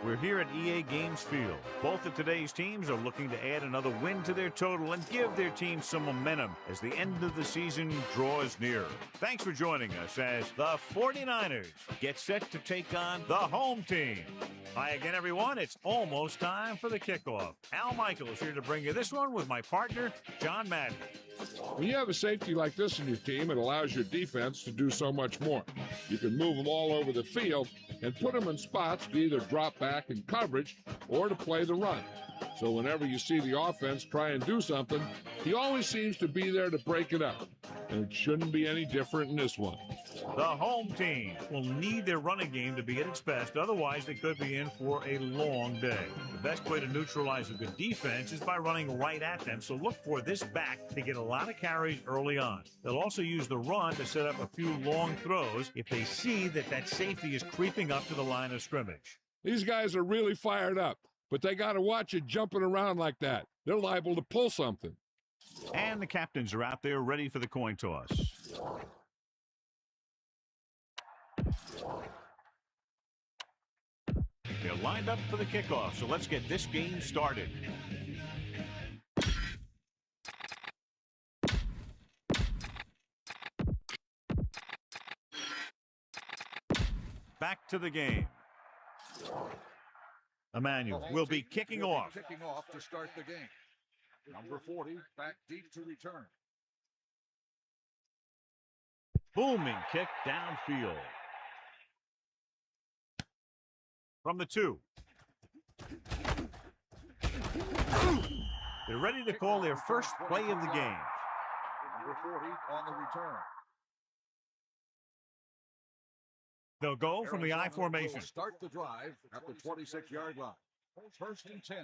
We're here at EA Games Field. Both of today's teams are looking to add another win to their total and give their team some momentum as the end of the season draws nearer. Thanks for joining us as the 49ers get set to take on the home team. Hi again, everyone. It's almost time for the kickoff. Al Michaels here to bring you this one with my partner, John Madden. When you have a safety like this in your team, it allows your defense to do so much more. You can move them all over the field and put them in spots to either drop back in coverage or to play the run. So whenever you see the offense try and do something, he always seems to be there to break it up. And it shouldn't be any different in this one. The home team will need their running game to be at its best. Otherwise, they could be in for a long day. The best way to neutralize a good defense is by running right at them. So look for this back to get a lot of carries early on. They'll also use the run to set up a few long throws if they see that safety is creeping up to the line of scrimmage. These guys are really fired up, but they got to watch it jumping around like that. They're liable to pull something. And the captains are out there ready for the coin toss. They're lined up for the kickoff, so let's get this game started. Back to the game. Emmanuel will be kicking off. Kicking off to start the game. Number 40, back deep to return. Booming kick downfield. From the 2. They're ready to call their first play of the game. Number 40 on the return. They'll go from the I formation. Start the drive at the 26-yard line. First and 10.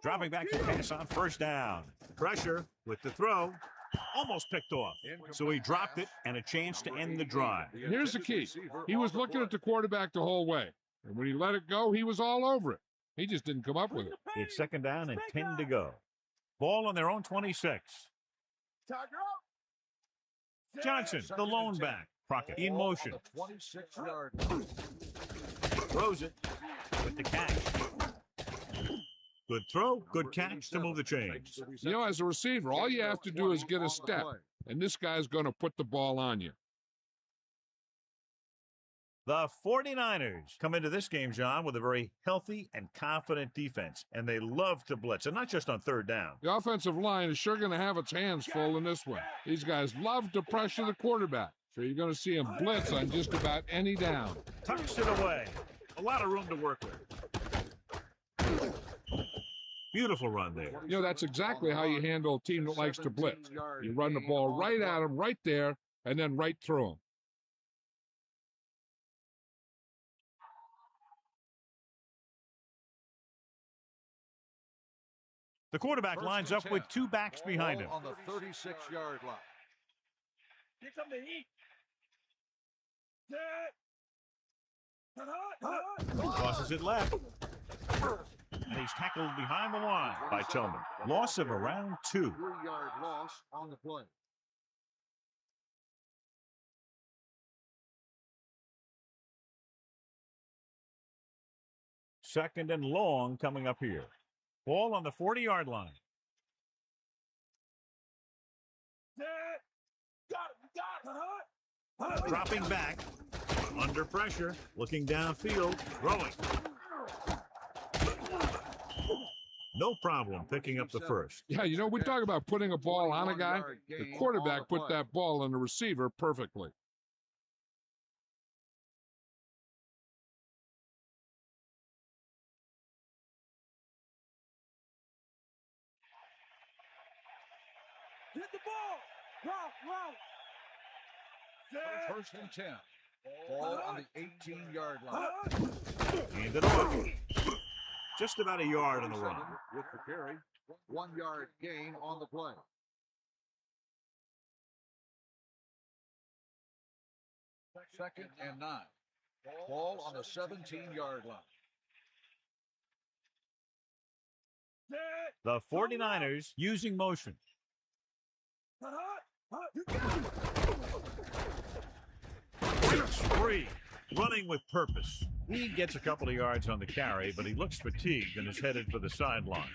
Dropping back to pass on first down. Pressure with the throw. Almost picked off. So he dropped it and a chance to end the drive. Here's the key. He was looking at the quarterback the whole way. And when he let it go, he was all over it. He just didn't come up with it. It's second down and 10 to go. Ball on their own 26. Johnson, the lone back. Crockett in motion. 26-yard. Throws it with the catch. Good throw, good catch to move the chains. You know, as a receiver, all you have to do is get a step, and this guy's going to put the ball on you. The 49ers come into this game, John, with a very healthy and confident defense, and they love to blitz, and not just on third down. The offensive line is sure going to have its hands full in this one. These guys love to pressure the quarterback, so you're going to see him blitz on just about any down. Tucks it away. A lot of room to work with. Beautiful run there. You know, that's exactly how you handle a team that likes to blitz. You run the ball right at them, right there, and then right through them. The quarterback lines up with two backs behind him. On the 36-yard line. Here come the heat. Crosses it left. And he's tackled behind the line by Tillman. Loss of around 2. 3-yard loss on the play. Second and long coming up here. Ball on the 40-yard line. Dropping back. Under pressure. Looking downfield. Throwing. No problem picking up the first. Yeah, you know, we talk about putting a ball on a guy. The quarterback put that ball on the receiver perfectly. Hit the ball. Wow. First and 10. Ball on the 18-yard line. Hand it off. Just about a yard on the run. With the carry. 1-yard gain on the play. Second and 9. Ball on the 17-yard line. The 49ers using motion. Breaks free, running with purpose. He gets a couple of yards on the carry, but he looks fatigued and is headed for the sideline.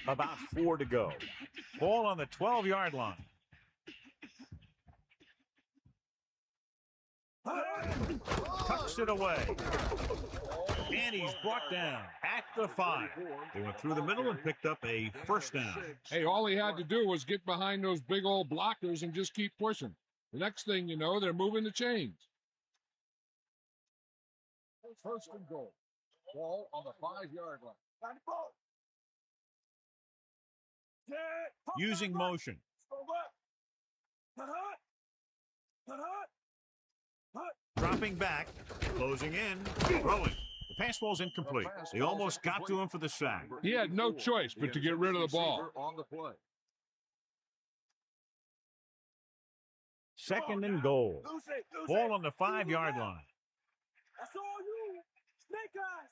About 4 to go. Ball on the 12-yard line. Tucks it away. And he's brought down at the 5. They went through the middle and picked up a first down. Hey, all he had to do was get behind those big old blockers and just keep pushing. The next thing you know, they're moving the chains. First and goal. Ball on the 5-yard line. Using motion. Dropping back, closing in, throwing. The pass ball's incomplete. They almost got to him for the sack. He had no choice but to get rid of the ball. On the play. Second and goal. Ball on the 5-yard line. That's all you. Snake eyes.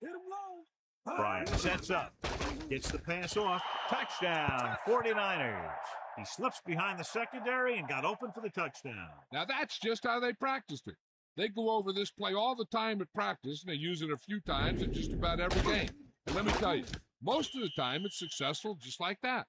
Hit him low. Bryant sets up. Gets the pass off. Touchdown, 49ers. He slips behind the secondary and got open for the touchdown. Now, that's just how they practiced it. They go over this play all the time at practice, and they use it a few times in just about every game. And let me tell you, most of the time it's successful just like that.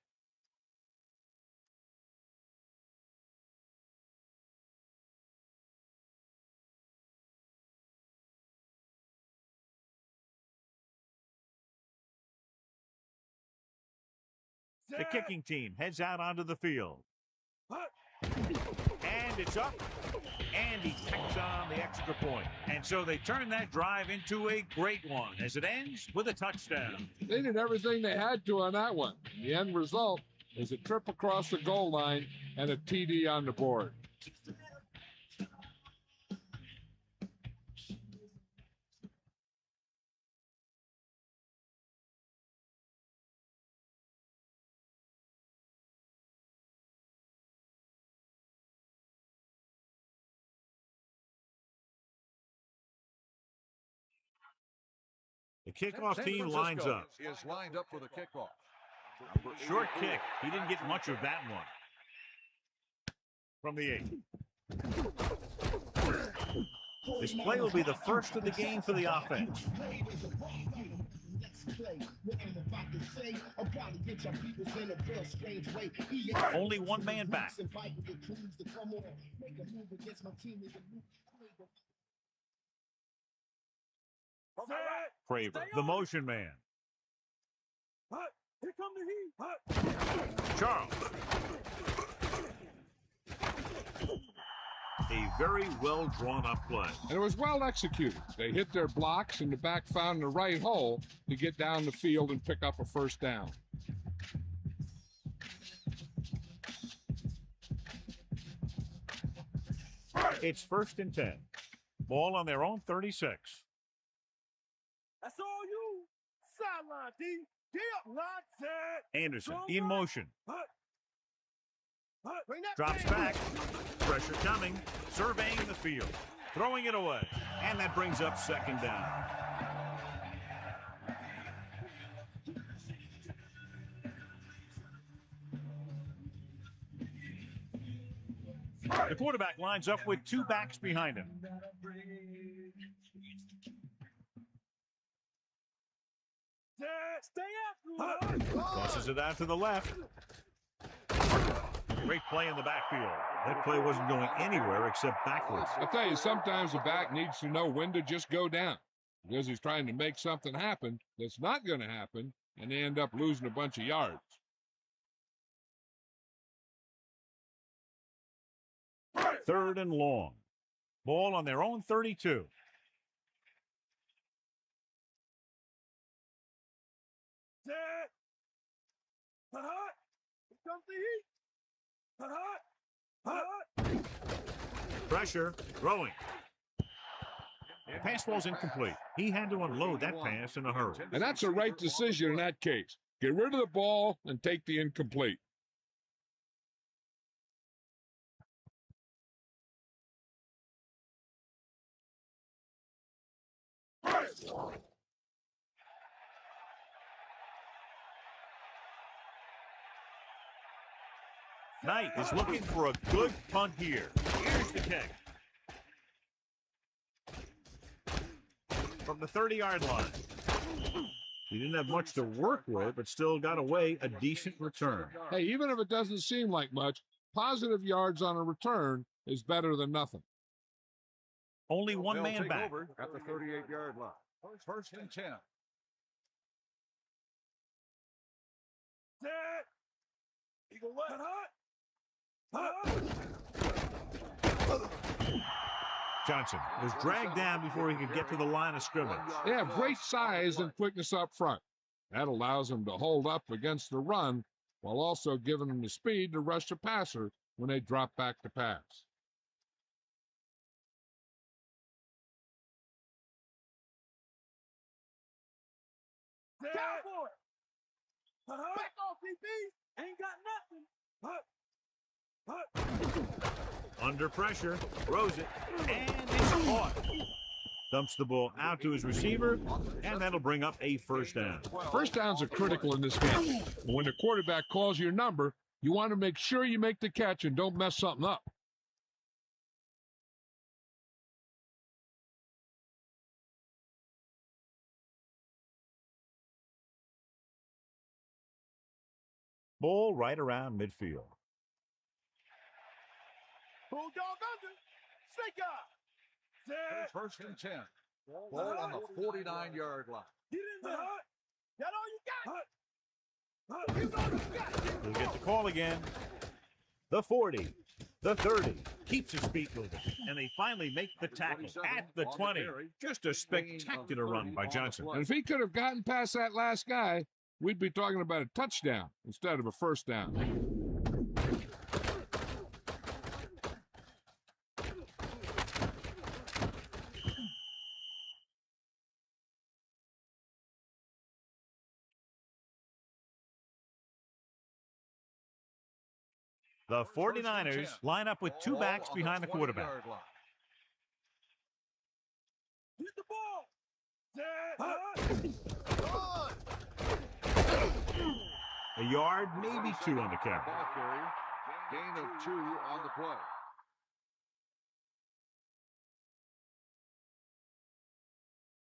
The kicking team heads out onto the field. And it's up. And he tacks on the extra point. And so they turn that drive into a great one as it ends with a touchdown. They did everything they had to on that one. The end result is a trip across the goal line and a TD on the board. The kickoff team lines up. Is lined up for the kickoff. Short kick. He didn't get much of that one. From the 8. This play will be the first of the game for the offense. Only one man back. Craver, the motion man. Here come the heat. Charles. A very well drawn up play. And it was well executed. They hit their blocks, and the back found the right hole to get down the field and pick up a first down. It's 1st and 10. Ball on their own 36. That's all you. Sideline, D. Get up, line set. Anderson in motion. Bring that Drops thing. back. Pressure coming. Surveying the field. Throwing it away. And that brings up 2nd down. The quarterback lines up with 2 backs behind him. Stay after him. Tosses it out to the left. Great play in the backfield. That play wasn't going anywhere except backwards. I tell you, sometimes the back needs to know when to just go down because he's trying to make something happen that's not going to happen, and they end up losing a bunch of yards. Third and long. Ball on their own 32. Here comes the heat. Pressure. Throwing. Pass ball's incomplete. He had to unload that pass in a hurry. And that's a right decision in that case. Get rid of the ball and take the incomplete. Knight is looking for a good punt here. Here's the kick. From the 30-yard line. He didn't have much to work with, but still got away a decent return. Hey, even if it doesn't seem like much, positive yards on a return is better than nothing. Only one They'll man take back. over at the 38-yard line. 1st and 10. Eagle what? Johnson was dragged down before he could get to the line of scrimmage. They have great size and quickness up front. That allows them to hold up against the run while also giving them the speed to rush the passer when they drop back to pass. Cowboy! Back off, DB! Ain't got nothing! Under pressure, throws it, and it's caught. Dumps the ball out to his receiver, and that'll bring up a first down. First downs are critical in this game. When the quarterback calls your number, you want to make sure you make the catch and don't mess something up. Ball right around midfield. Bulldog under. Snake eye. 1st and 10. Ball on the 49-yard line. Get in there. Got all you got. You know you got. He'll get the call again. The 40, the 30, keeps his feet moving, and they finally make the tackle at the 20. Just a spectacular run by Johnson. And if he could have gotten past that last guy, we'd be talking about a touchdown instead of a first down. The 49ers line up with 2 backs behind the quarterback. Hit the ball. A yard, maybe 2 on the carry. Ball carrier. Gain of 2 on the play.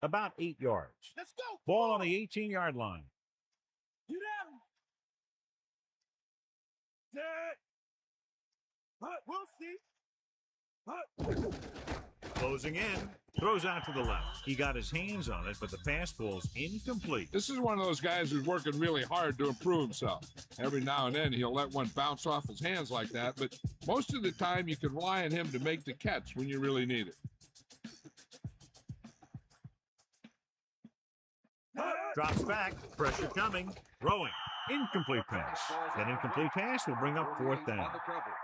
About 8 yards. Let's go. Ball on the 18-yard line. You down. We'll see. Closing in. Throws out to the left. He got his hands on it, but the pass ball's incomplete. This is one of those guys who's working really hard to improve himself. Every now and then he'll let one bounce off his hands like that, but most of the time you can rely on him to make the catch when you really need it. Drops back. Pressure coming. Throwing. Incomplete pass. That incomplete pass will bring up 4th down. On the cover.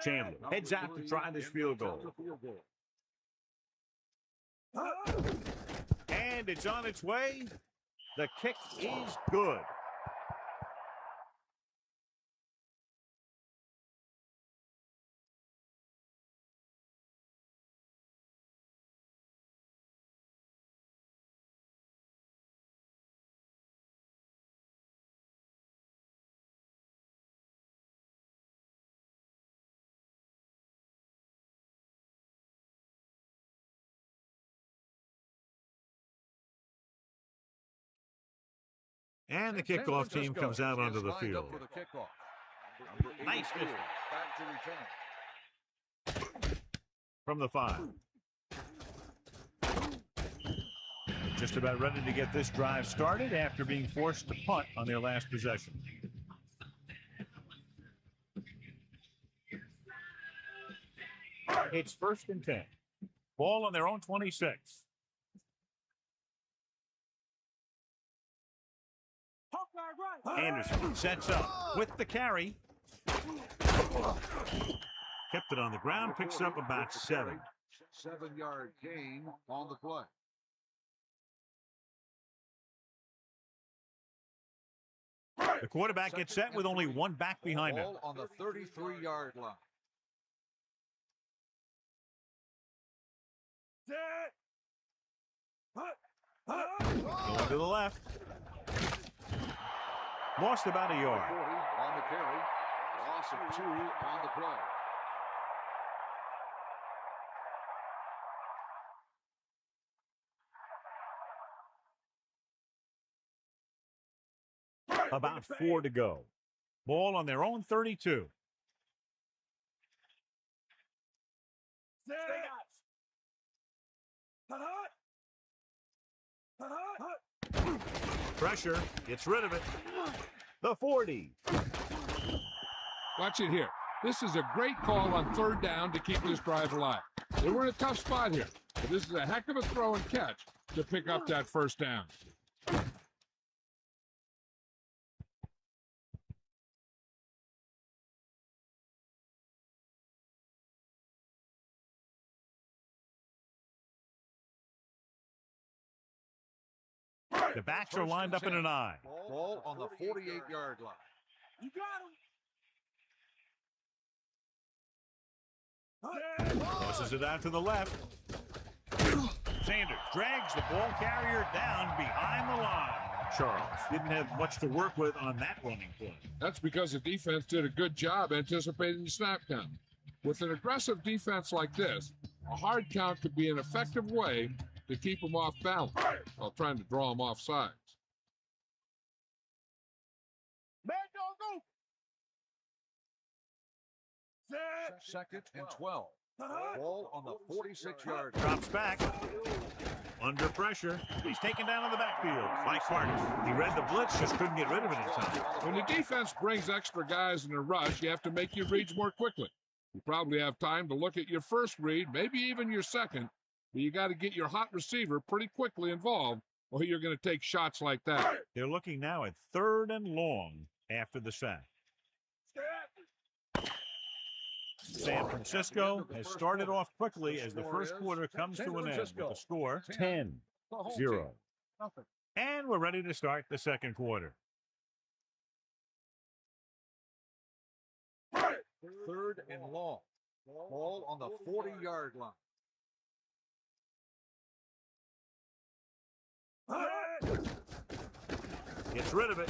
Chandler heads out to try this field goal. And it's on its way. The kick is good. And the kickoff team comes out onto the field. Nice vision. Back to return. From the 5. Just about ready to get this drive started after being forced to punt on their last possession. It's 1st and 10. Ball on their own 26. Anderson sets up with the carry. Kept it on the ground, picks up about 7. 7-yard gain on the play. The quarterback gets set with only 1 back behind him. Ball on the 33-yard line. Going to the left. Lost about a yard. 40 on the carry. Loss of 2 on the play. About 4 to go. Ball on their own 32. Pressure. Gets rid of it. The 40. Watch it here. This is a great call on 3rd down to keep this drive alive. They were in a tough spot here, but this is a heck of a throw and catch to pick up that 1st down. The backs are lined up in an eye. Ball on the 48-yard line. You got him. Tosses it out to the left. Sanders drags the ball carrier down behind the line. Charles didn't have much to work with on that running play. That's because the defense did a good job anticipating the snap count. With an aggressive defense like this, a hard count could be an effective way to keep them off balance while trying to draw them off sides. Man, don't go. 2nd and 12. Ball on the 46-yard line. Drops back. Under pressure. He's taken down in the backfield by Carter. He read the blitz, just couldn't get rid of it in time. When the defense brings extra guys in a rush, you have to make your reads more quickly. You probably have time to look at your first read, maybe even your second, but you got to get your hot receiver pretty quickly involved, or you're going to take shots like that. They're looking now at 3rd and long after the sack. San Francisco has started off quickly as the first quarter comes to an end with the score 10-0. And we're ready to start the second quarter. Third and long. Ball on the 40-yard line. Gets rid of it.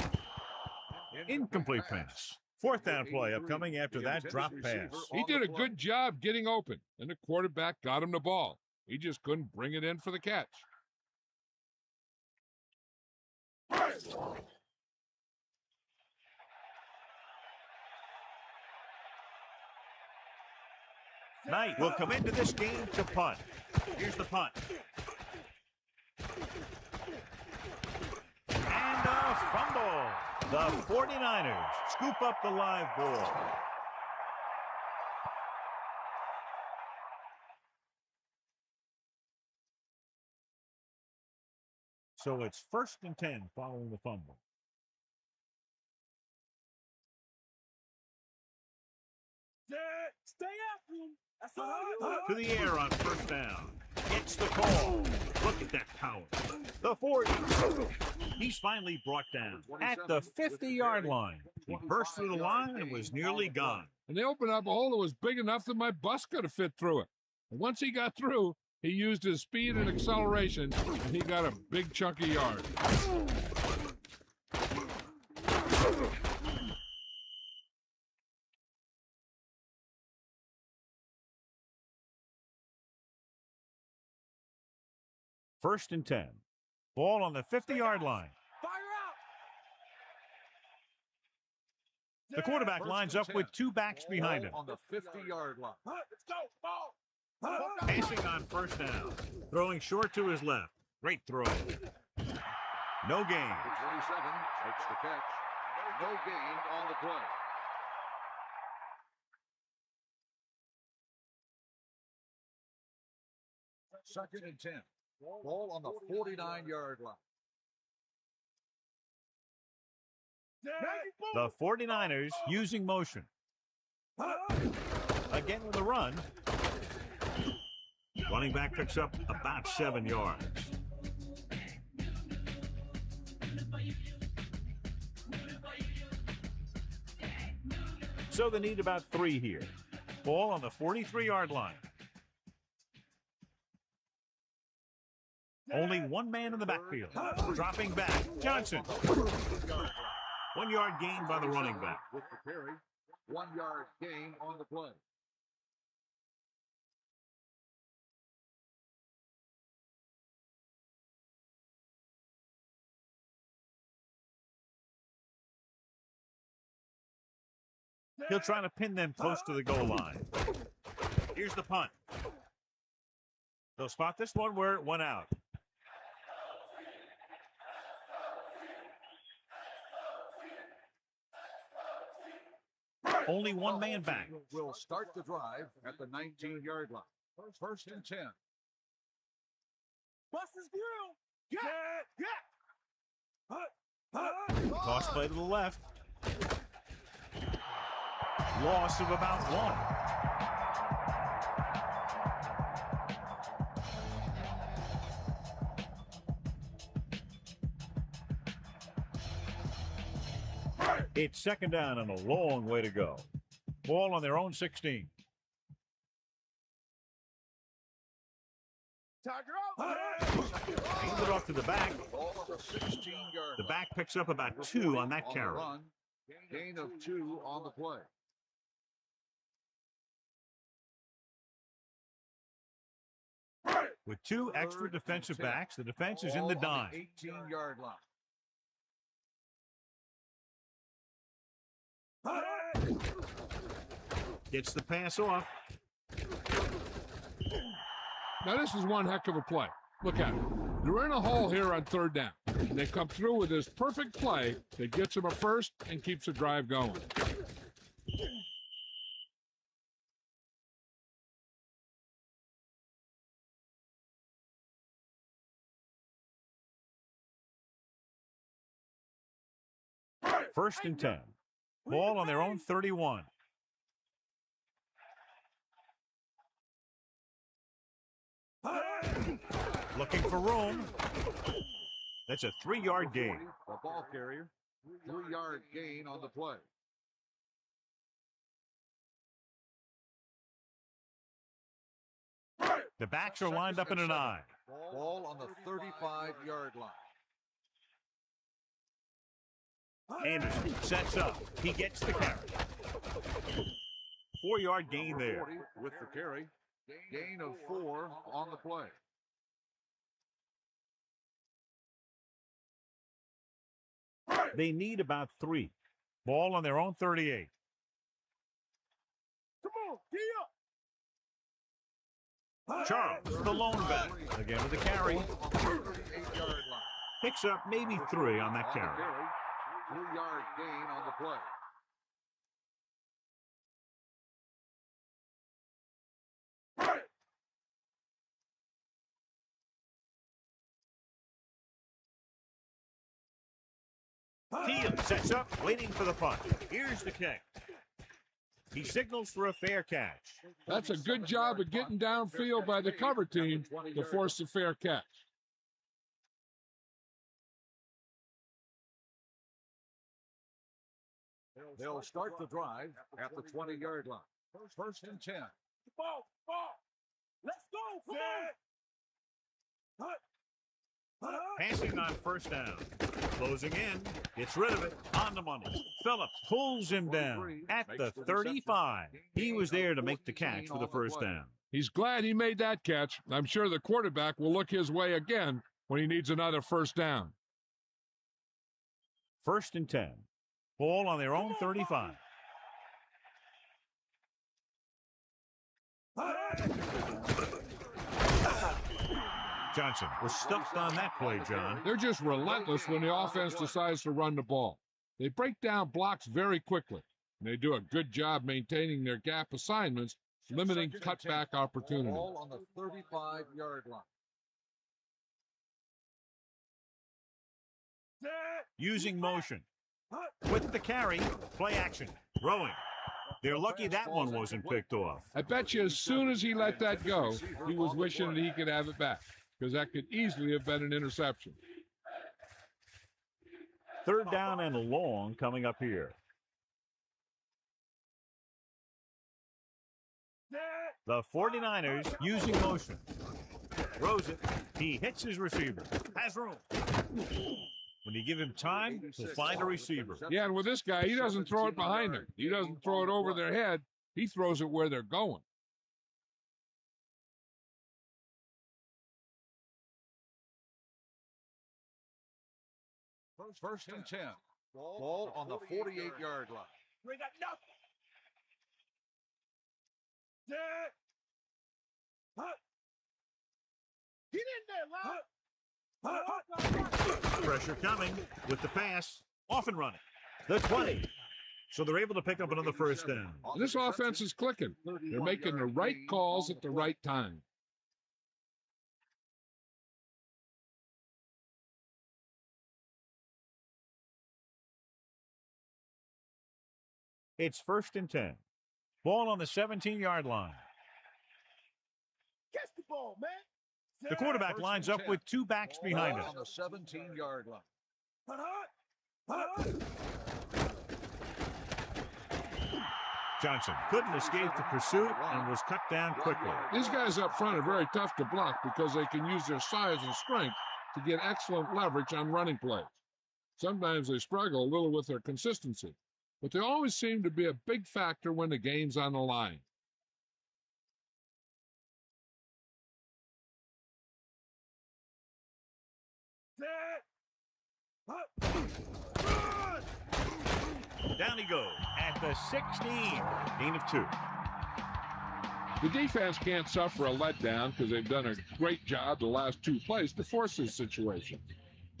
Incomplete pass. Fourth down play upcoming after that drop pass. He did a good job getting open, and the quarterback got him the ball. He just couldn't bring it in for the catch. Knight will come into this game to punt. Here's the punt. And a fumble. The 49ers scoop up the live ball. So it's 1st and 10 following the fumble. Stay after him. That's all you. To the air on 1st down. It's the call. Look at that power. The 40. He's finally brought down at the 50-yard line. He burst through the line and was nearly gone. And they opened up a hole that was big enough that my bus could have fit through it. And once he got through, he used his speed and acceleration, and he got a big chunk of yard. First and 10. Ball on the 50-yard line. Fire out. The quarterback lines up with two backs behind him. On the 50-yard line. Let's go. Ball. Passing on 1st down. Throwing short to his left. Great throw. No gain. The 27 makes the catch. No gain on the play. Second and 10. Ball on the 49-yard line. The 49ers using motion. Again with a run. Running back picks up about 7 yards. So they need about 3 here. Ball on the 43-yard line. Only one man in the backfield. Dropping back. Johnson. 1 yard gain by the running back. With the carry, 1 yard gain on the play. He'll try to pin them close to the goal line. Here's the punt. They'll spot this one where it went out. Only one man back. Will start the drive at the 19-yard line. First and 10. Bust his grill. Toss play to the left. Loss of about 1. It's 2nd down and a long way to go. Ball on their own 16. Hands it off to the back. The back picks up about 2 on that carry. Gain of 2 on the play. With 2 extra defensive backs, the defense is in the dime. 18-yard line. Gets the pass off. Now, this is one heck of a play. Look at it. They're in a hole here on 3rd down. And they come through with this perfect play that gets them a first and keeps the drive going. First and 10. Ball on their own 31. Looking for room. That's a 3-yard gain. The ball carrier, 3-yard gain on the play. The backs are lined up in an I. Ball on the 35-yard line. Anderson sets up. He gets the carry. 4-yard gain Number there. 40 with the carry. Gain of 4 on the play. They need about 3. Ball on their own 38. Come on, gee up. Charles, the lone back. Again with the carry. 38-yard line. Picks up maybe 3 on that carry. 3-yard gain on the play. Teal sets up, waiting for the punt. Here's the kick. He signals for a fair catch. That's a good job of getting downfield by the cover team to force a fair catch. They'll start the drive at the 20-yard line. First and 10. Ball. Let's go. Come on. Passing on first down. Closing in. Gets rid of it. On the money. Phillips pulls him down at the 35. He was there to make the catch for the first down. He's glad he made that catch. I'm sure the quarterback will look his way again when he needs another first down. First and 10. Ball on their own 35. Johnson was stuffed on that play, John. They're just relentless when the offense decides to run the ball. They break down blocks very quickly, and they do a good job maintaining their gap assignments, limiting cutback opportunities. Ball on the 35-yard line. Using motion. With the carry, play action. Rowing. They're lucky that one wasn't picked off. I bet you as soon as he let that go, he was wishing that he could have it back, because that could easily have been an interception. Third down and long coming up here. The 49ers using motion. Throws it. He hits his receiver. Has room. When you give him time, he'll find a receiver. Yeah, and with this guy, he doesn't throw it behind them. He doesn't throw it over their head. He throws it where they're going. First and 10. Ball on the 48-yard line. We got nothing. Get in there, lad. Pressure coming with the pass. Off and running. The 20. So they're able to pick up another first down. This offense is clicking. They're making the right calls at the right time. It's first and 10. Ball on the 17-yard line. Catch the ball, man. The quarterback lines up with 2 backs behind him. On the 17-yard line. Johnson couldn't escape the pursuit and was cut down quickly. These guys up front are very tough to block because they can use their size and strength to get excellent leverage on running plays. Sometimes they struggle a little with their consistency, but they always seem to be a big factor when the game's on the line. Down he goes at the 16. Gain of 2. The defense can't suffer a letdown because they've done a great job the last 2 plays to force this situation.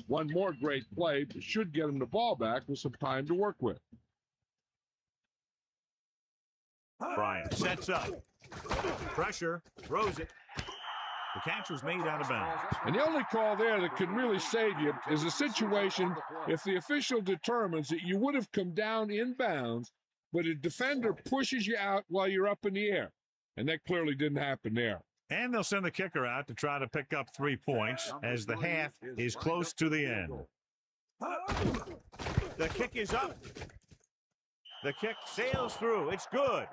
One more great play should get them the ball back with some time to work with. Bryant sets up. Pressure. Throws it. The catch was made out of bounds. And the only call there that can really save you is a situation if the official determines that you would have come down in bounds, but a defender pushes you out while you're up in the air. And that clearly didn't happen there. And they'll send the kicker out to try to pick up 3 points as the half is close to the end. The kick is up. The kick sails through. It's good.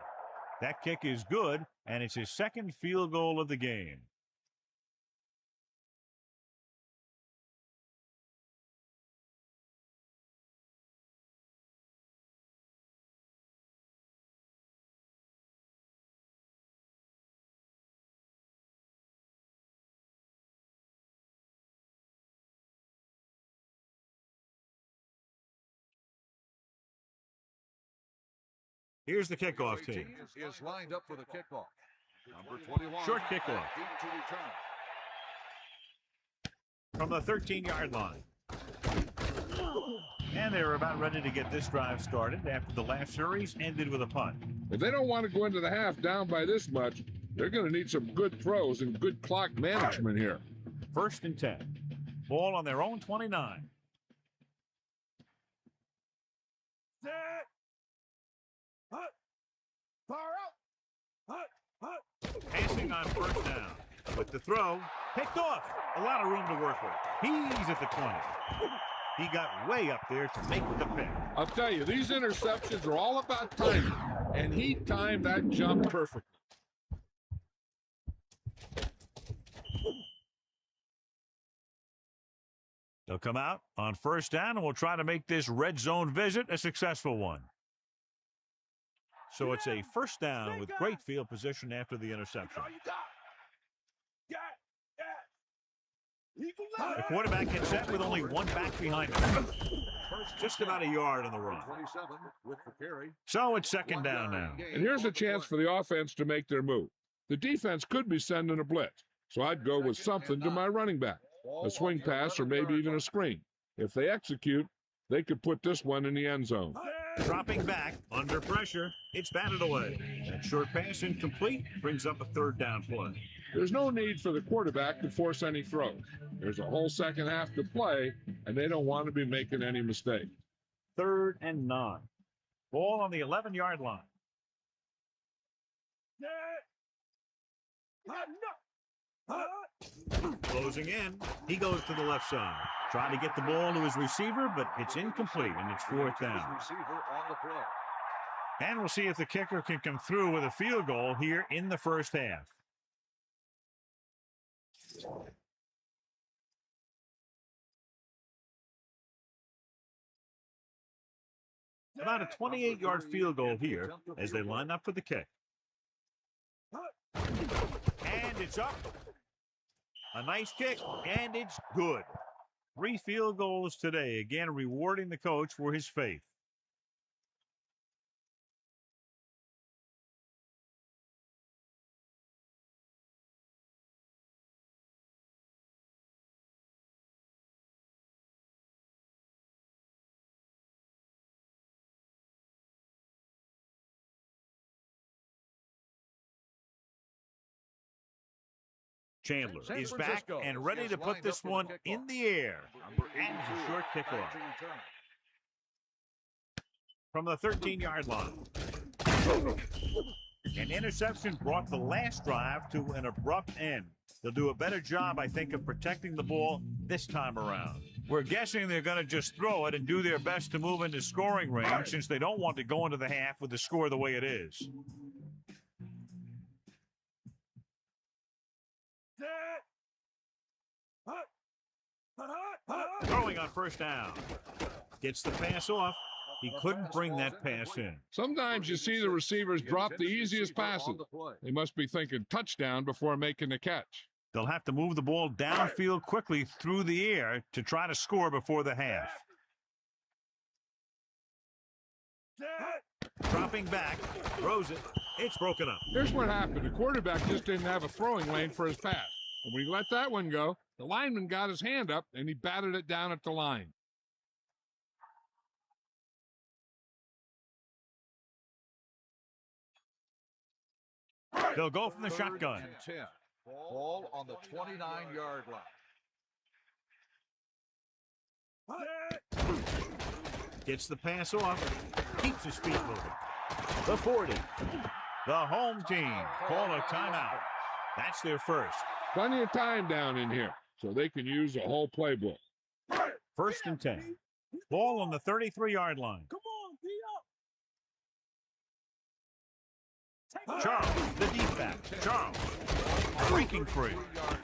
That kick is good, and it's his second field goal of the game. Here's the kickoff team. Is lined up for the kickoff. Number 21. Short kickoff. Deep to return. From the 13-yard line. And they were about ready to get this drive started after the last series ended with a punt. If they don't want to go into the half down by this much, they're going to need some good throws and good clock management here. 1st and 10. Ball on their own 29. Set. Hut. Far out. Hut. Hut. Passing on 1st down. With the throw, picked off. A lot of room to work with. He's at the 20. He got way up there to make the pick. I'll tell you, these interceptions are all about timing, and he timed that jump perfectly. They'll come out on 1st down, and we'll try to make this red zone visit a successful one. So it's a 1st down with great field position after the interception. The quarterback gets set with only one back behind him. Just about a yard on the run. 27 with the carry. So it's 2nd down now. And here's a chance for the offense to make their move. The defense could be sending a blitz, so I'd go with something to my running back, a swing pass or maybe even a screen. If they execute, they could put this one in the end zone. Dropping back, under pressure, it's batted away. That short pass incomplete brings up a 3rd down play. There's no need for the quarterback to force any throws. There's a whole second half to play, and they don't want to be making any mistakes. 3rd and 9. Ball on the 11-yard line. Closing in. He goes to the left side. Trying to get the ball to his receiver, but it's incomplete, and it's 4th down. Receiver on the play. And we'll see if the kicker can come through with a field goal here in the 1st half. About a 28-yard field goal here as they line up for the kick. And it's up. A nice kick, and it's good. 3 field goals today, again rewarding the coach for his faith. Chandler is back and ready to put this one in the air. And it's a short kickoff. From the 13-yard line. An interception brought the last drive to an abrupt end. They'll do a better job, I think, of protecting the ball this time around. We're guessing they're going to just throw it and do their best to move into scoring range since they don't want to go into the half with the score the way it is. Throwing on 1st down. Gets the pass off. He couldn't bring that pass in. Sometimes you see the receivers drop the easiest passes. They must be thinking touchdown before making the catch. They'll have to move the ball downfield quickly through the air to try to score before the half. Dropping back, throws it. It's broken up. Here's what happened. The quarterback just didn't have a throwing lane for his pass. And when he let that one go, the lineman got his hand up and he batted it down at the line. They'll go from the shotgun. 10. Ball on the 29-yard line. Gets the pass off. Keeps his feet moving. The 40. The home team call a timeout. That's their first. Plenty of time down in here, so they can use the whole playbook. 1st and 10. Ball on the 33-yard line. Come on, D up. Charles, the deep back. Charles, breaking free.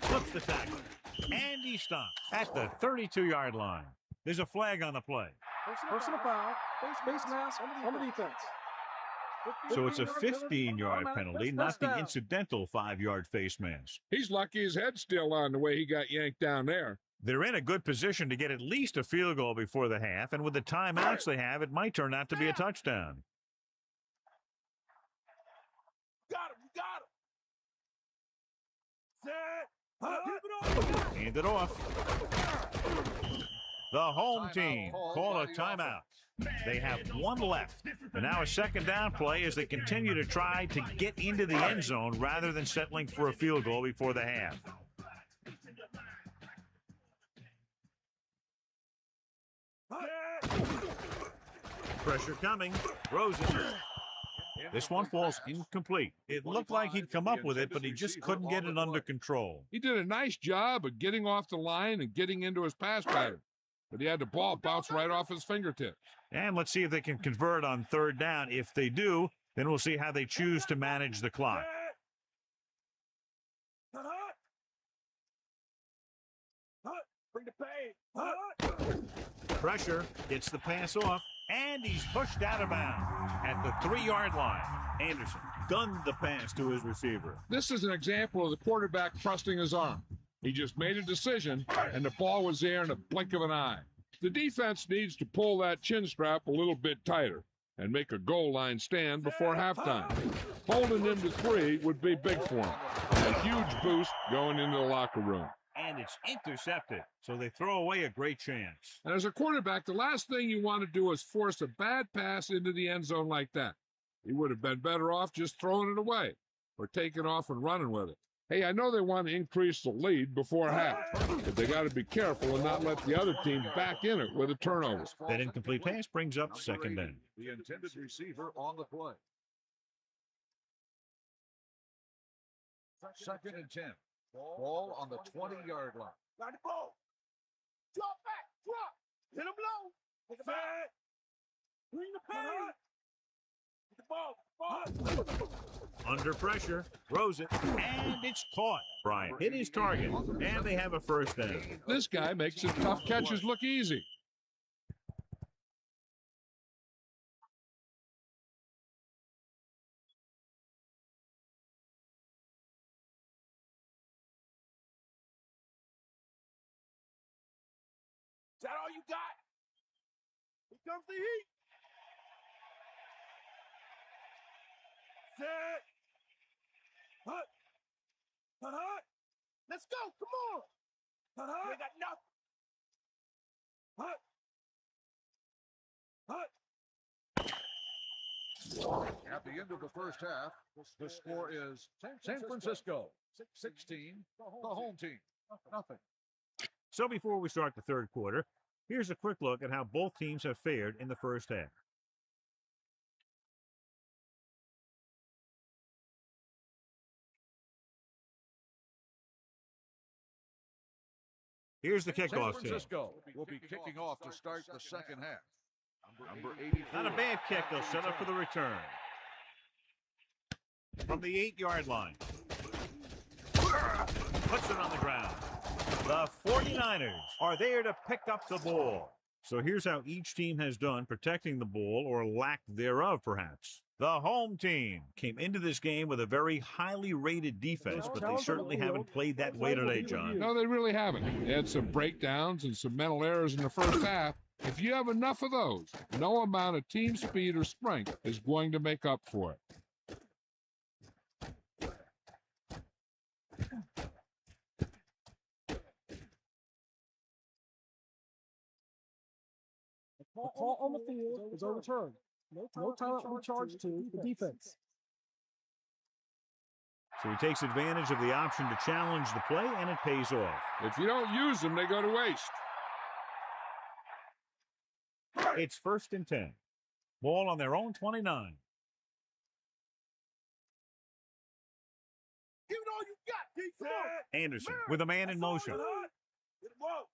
Flips the tackle. And he stops at the 32-yard line. There's a flag on the play. Personal foul. Face mask on the defense. So it's a 15-yard penalty, not the incidental 5-yard face mask. He's lucky his head's still on the way he got yanked down there. They're in a good position to get at least a field goal before the half, and with the timeouts they have, it might turn out to be a touchdown. Hand it off. The home team call a timeout. They have one left. And now a second down play as they continue to try to get into the end zone rather than settling for a field goal before the half. Pressure coming. Throws it. This one falls incomplete. It looked like he'd come up with it, but he just couldn't get it under control. He did a nice job of getting off the line and getting into his pass pattern, but he had the ball bounce right off his fingertips. And let's see if they can convert on third down. If they do, then we'll see how they choose to manage the clock. Bring the pain. Pressure gets the pass off, and he's pushed out of bounds at the 3-yard line. Anderson gunned the pass to his receiver. This is an example of the quarterback trusting his arm. He just made a decision, and the ball was there in a blink of an eye. The defense needs to pull that chin strap a little bit tighter and make a goal line stand before halftime. Holding him to 3 would be big for him. A huge boost going into the locker room. And it's intercepted, so they throw away a great chance. And as a quarterback, the last thing you want to do is force a bad pass into the end zone like that. He would have been better off just throwing it away or taking off and running with it. Hey, I know they want to increase the lead before half, but they got to be careful and not let the other team back in it with a turnover. That incomplete pass brings up second down. The intended receiver on the play. Second and 10. Ball on the 20-yard line. Got the ball. Drop back. Drop. Hit him low. Set. Bring the pain. Get the ball. Under pressure, throws it, and it's caught. Bryant hit his target, and they have a first down. This guy makes the tough catches look easy. Is that all you got? Here comes the heat. Set. Hut. Hut, hut. Let's go. Come on. Hut, hut. You ain't got nothing. Hut. At the end of the first half, the score is San Francisco 16, the home team nothing. So before we start the third quarter, here's a quick look at how both teams have fared in the first half. Here's the San kickoff team. Francisco will be kicking off to start the second half. Number 84. Not a bad kick. They'll set up for the return. From the 8-yard line. Puts it on the ground. The 49ers are there to pick up the ball. So here's how each team has done protecting the ball, or lack thereof, perhaps. The home team came into this game with a very highly rated defense, but they certainly haven't played that way today, John. No, they really haven't. They had some breakdowns and some mental errors in the first half. If you have enough of those, no amount of team speed or strength is going to make up for it. The call on the field is overturned. No timeout will be charged to the defense. So he takes advantage of the option to challenge the play, and it pays off. If you don't use them, they go to waste. It's first and 10. Ball on their own 29. Give it all you got, D. Come on. Anderson with a man in motion. Get the ball.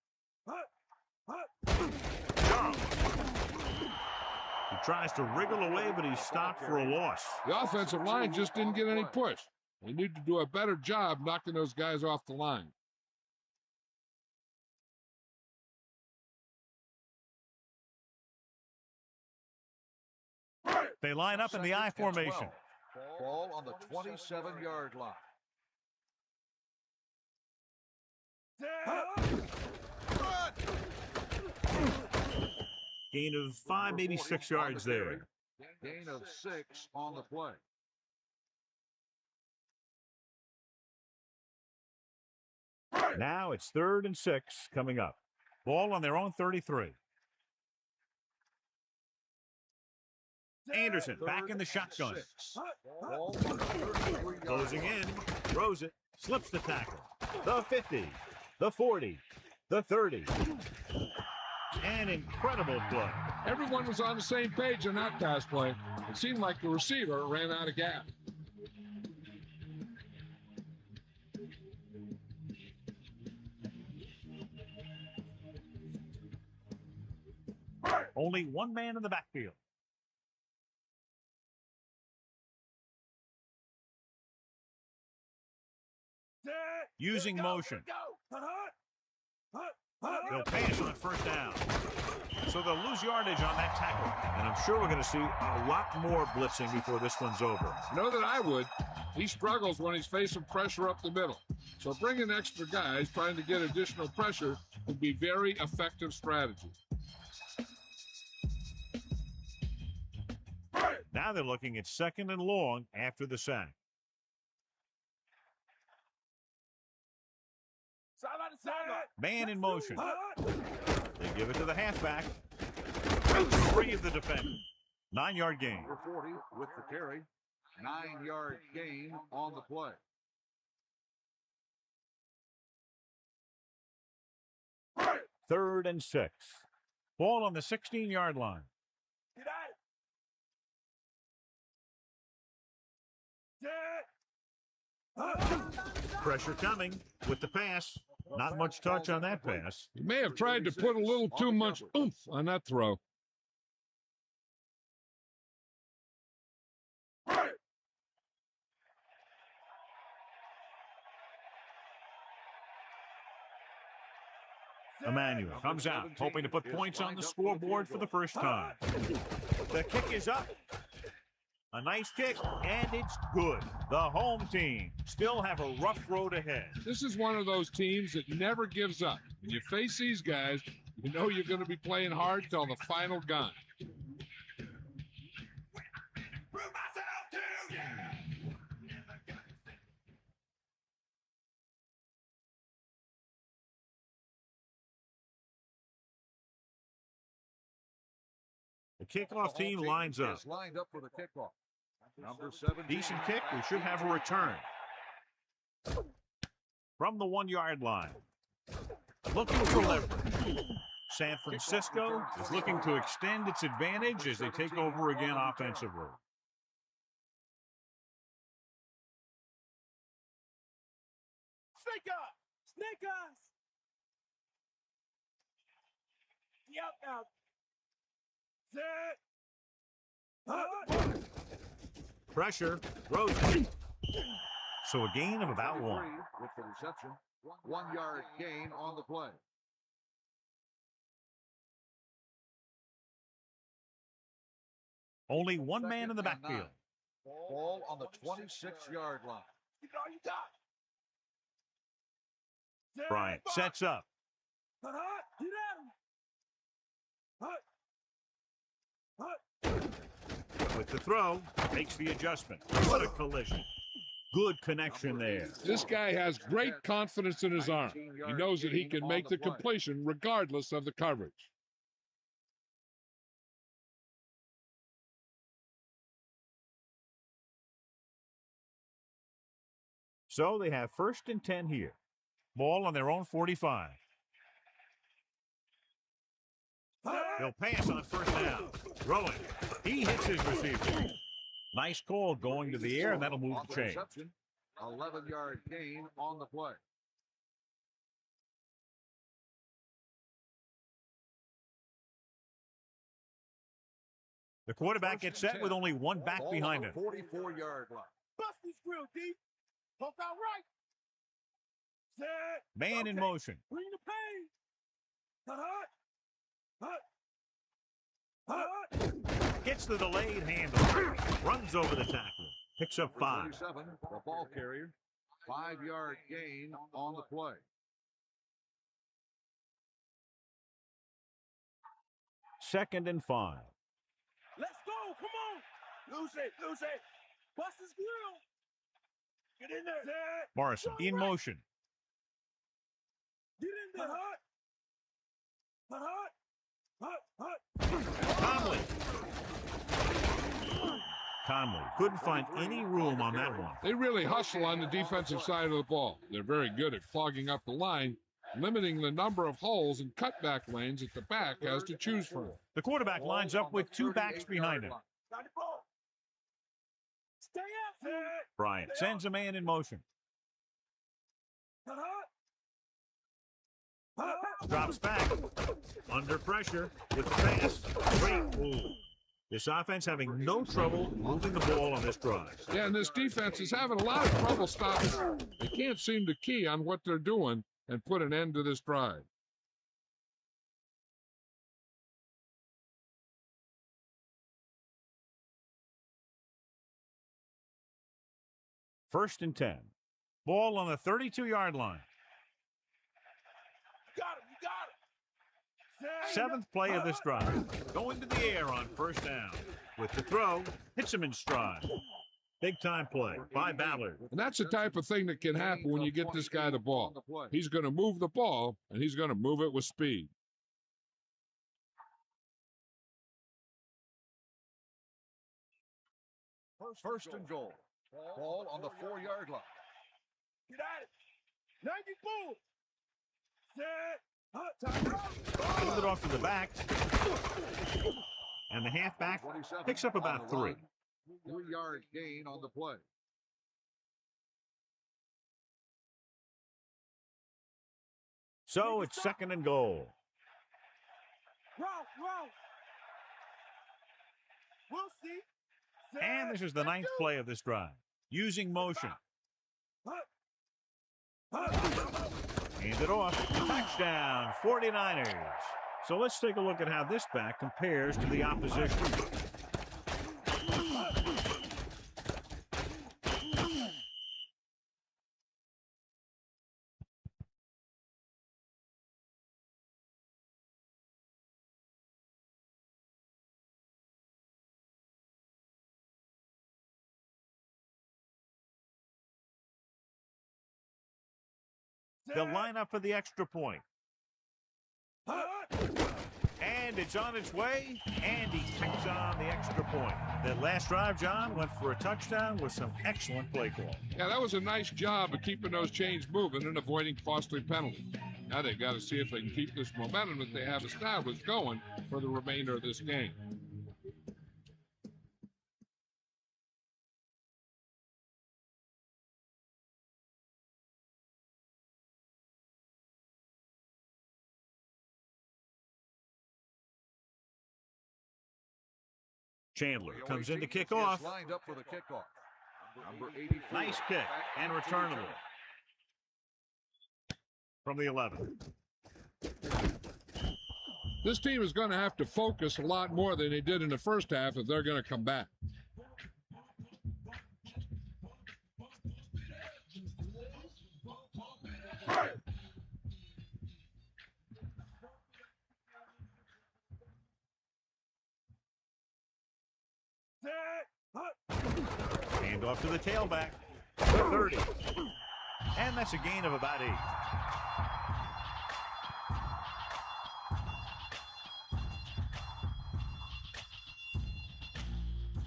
He tries to wriggle away, but he's stopped for a loss. The offensive line just didn't get any push. They need to do a better job knocking those guys off the line. They line up in the I formation. Ball on the 27-yard line. Gain of 5, maybe 6 yards there. Gain of 6 on the play. Now it's 3rd and 6 coming up. Ball on their own 33. Anderson back in the shotgun. Closing in, throws it, slips the tackle. The 50, the 40, the 30. An incredible play. Everyone was on the same page on that pass play. It seemed like the receiver ran out of gas. Only one man in the backfield. Using motion. They'll pass on 1st down. So they'll lose yardage on that tackle. And I'm sure we're going to see a lot more blitzing before this one's over. Know that I would. He struggles when he's facing pressure up the middle. So bringing extra guys trying to get additional pressure would be very effective strategy. Now they're looking at 2nd and long after the sack. Man in motion. They give it to the halfback. Free of the defender. 9-yard gain. Number 40 with the carry. 9-yard gain on the play. Third and 6. Ball on the 16-yard line. Pressure coming with the pass. Not much touch on that pass. He may have tried to put a little too much oomph on that throw. Emmanuel comes out, hoping to put points on the scoreboard for the first time. The kick is up. A nice kick, and it's good. The home team still have a rough road ahead. This is one of those teams that never gives up. When you face these guys, you know you're going to be playing hard till the final gun. The kickoff team lines up. Lined up for the kickoff. Number 7. Decent kick. We should have a return. From the 1-yard line. Looking for leverage. San Francisco is looking to extend its advantage as they take over again offensively. Snake us! Snake us! Yep, out. Pressure. Throws it. So a gain of about 1. With the reception. 1-yard gain on the play. Only one man in the backfield. Ball on the 26-yard line. Bryant sets up. With the throw, makes the adjustment. What a collision. Good connection there. This guy has great confidence in his arm. He knows that he can make the completion regardless of the coverage. So they have 1st and 10 here. Ball on their own 45. They'll pass on 1st down. Throwing. He hits his receiver. Nice call going to the air, and that'll move the chain. 11-yard gain on the play. The quarterback gets set with only one back behind him. 44-yard line. Bust this grill, D. Poke out right. Set. Man in motion. Bring the pain. Hut. Gets the delayed handle. Runs over the tackler. Picks up 5. 37, the ball carrier. 5-yard gain on the play. Second and 5. Let's go. Come on. Lose it. Bust his grill. Get in there. Set. Morrison in motion. Get in there. Hut. Conley. Conley couldn't find any room on that one. They really hustle on the defensive side of the ball. They're very good at clogging up the line, limiting the number of holes and cutback lanes that the back has to choose from. The quarterback lines up with two backs behind him. Stay out. Bryant sends a man in motion. Drops back. Under pressure with the pass. Great move. This offense having no trouble moving the ball on this drive. Yeah, and this defense is having a lot of trouble stopping. They can't seem to key on what they're doing and put an end to this drive. First and 10. Ball on the 32-yard line. You got him. Seventh play of this drive. Going to the air on first down. With the throw, hits him in stride. Big time play by Ballard. And that's the type of thing that can happen when you get this guy the ball. He's going to move the ball, and he's going to move it with speed. First and goal. Ball on the 4-yard line. Get at it. 90 bull. Set. Moved it off to the back. And the halfback picks up about 3. 3-yard gain on the play. So it's second and goal. Ralph. We'll see. And this is the 9th play of this drive. Using motion. Hand it off. Touchdown, 49ers. So let's take a look at how this back compares to the opposition. They'll line up for the extra point. And it's on its way, and he kicks on the extra point. That last drive, John, went for a touchdown with some excellent play call. Yeah, that was a nice job of keeping those chains moving and avoiding costly penalties. Now they've got to see if they can keep this momentum that they have established going for the remainder of this game. Chandler comes in to kick off. Lined up for the kickoff. Number 84. Nice kick and returnable from the 11. This team is going to have to focus a lot more than they did in the first half if they're going to come back. Hand off to the tailback. 30. And that's a gain of about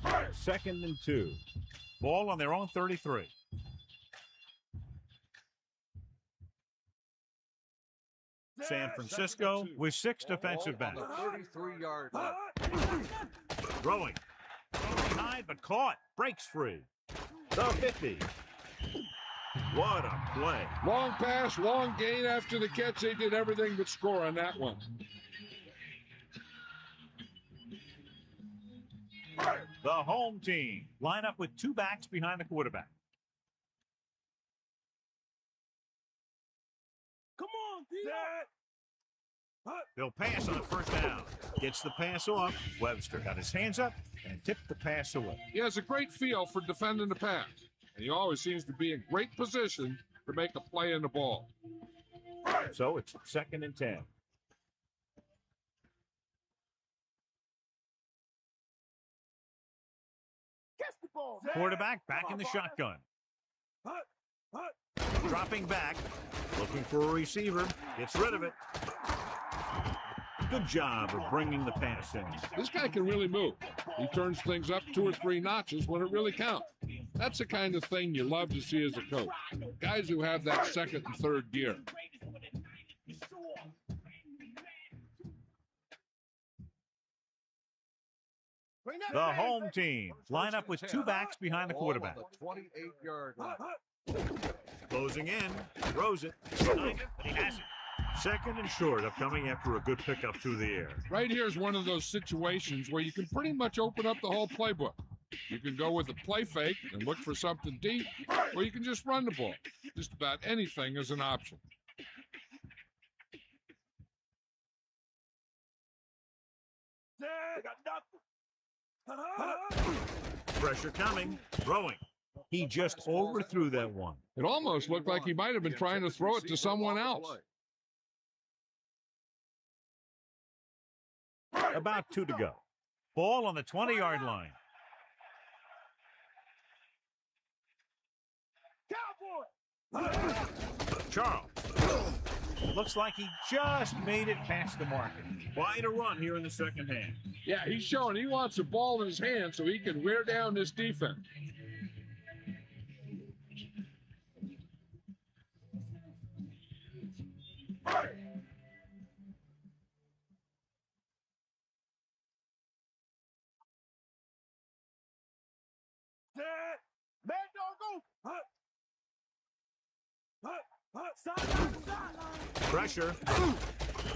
8. Second and 2. Ball on their own 33. San Francisco with 6 defensive backs. 33-yard line. Throwing. Denied but caught. Breaks free. The 50. What a play. Long pass, long gain after the catch. They did everything but score on that one. The home team line up with 2 backs behind the quarterback. Come on, D. They'll pass on first down. Gets the pass off. Webster got his hands up and tipped the pass away. He has a great feel for defending the pass, and he always seems to be in great position to make a play in the ball. So it's second and 10. Catch the ball. Quarterback back in the shotgun. Dropping back, looking for a receiver, gets rid of it. Good job of bringing the pass in. This guy can really move. He turns things up 2 or 3 notches when it really counts. That's the kind of thing you love to see as a coach. Guys who have that second and third gear. The home team line up with 2 backs behind the quarterback. 28-yard line. Closing in, throws it, behind him, but he has it. Second and short of coming after a good pickup through the air. Right here is one of those situations where you can pretty much open up the whole playbook. You can go with a play fake and look for something deep, or you can just run the ball. Just about anything is an option. Pressure coming, throwing. He just overthrew that one. It almost looked like he might have been trying to throw it to someone else. About 2 to go. Ball on the 20-yard line. Charles. Looks like he just made it past the marker. Quite a run here in the second half. Yeah, he's showing he wants the ball in his hand so he can wear down this defense. Man, don't go. Pressure.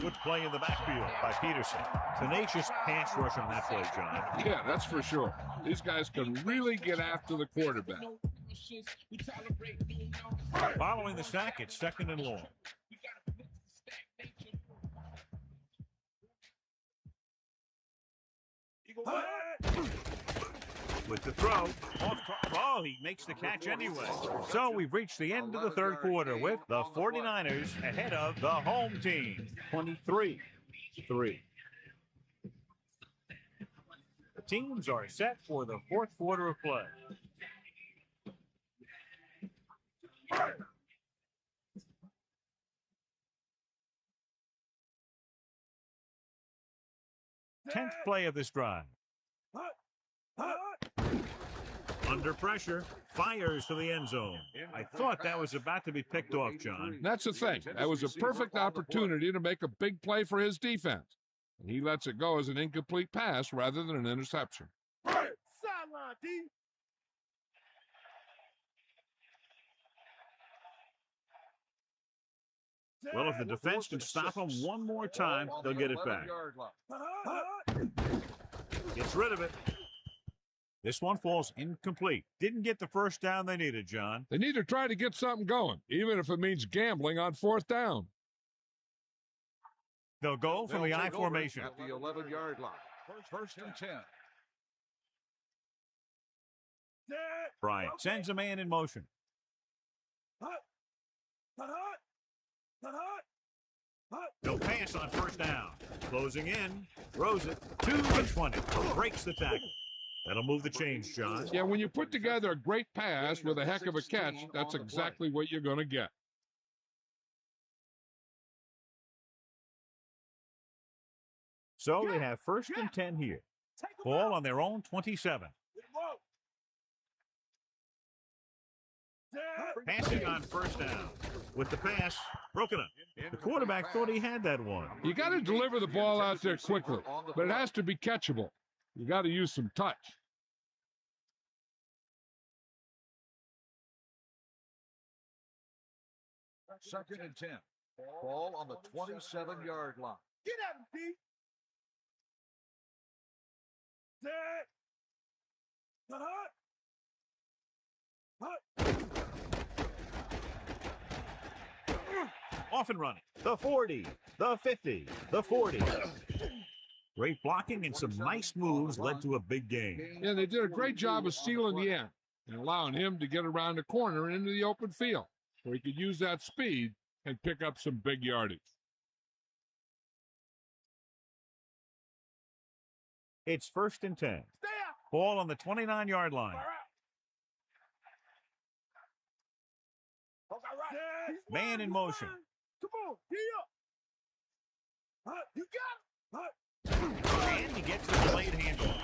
Good play in the backfield by Peterson. Tenacious pass rush on that play, John. Yeah, that's for sure. These guys can really get after the quarterback. Following the sack, it's second and long. With the throw, he makes the catch anyway. So we've reached the end of the third quarter with the 49ers ahead of the home team, 23-3. The teams are set for the fourth quarter of play. Tenth play of this drive. Under pressure, fires to the end zone. I thought that was about to be picked off, John. That's the thing. That was a perfect opportunity to make a big play for his defense. And he lets it go as an incomplete pass rather than an interception. Sideline, D. Well, if the defense can stop him one more time, they'll get it back. Gets rid of it. This one falls incomplete. Didn't get the first down they needed, John. They need to try to get something going, even if it means gambling on fourth down. They'll go from the I formation. At the 11-yard line. First and 10. Bryant sends a man in motion. No pass on first down. Closing in. Throws it to the 20. Breaks the tackle. That'll move the change, John. Yeah, when you put together a great pass with a heck of a catch, that's exactly what you're going to get. So they have first and 10 here. Ball on their own 27. Passing on first down. With the pass, broken up. The quarterback thought he had that one. You got to deliver the ball out there quickly, but it has to be catchable. You got to use some touch. Second and 10. Ball on the 27-yard line. Get at him, D. Off and running. The 40, the 50, the 40. Great blocking and some nice moves led to a big game. Yeah, they did a great job of sealing the end and allowing him to get around the corner and into the open field, where he could use that speed and pick up some big yardage. It's first and 10. Ball on the 29-yard line. Man in motion. Come on, get up. You got it. And he gets the delayed handoff.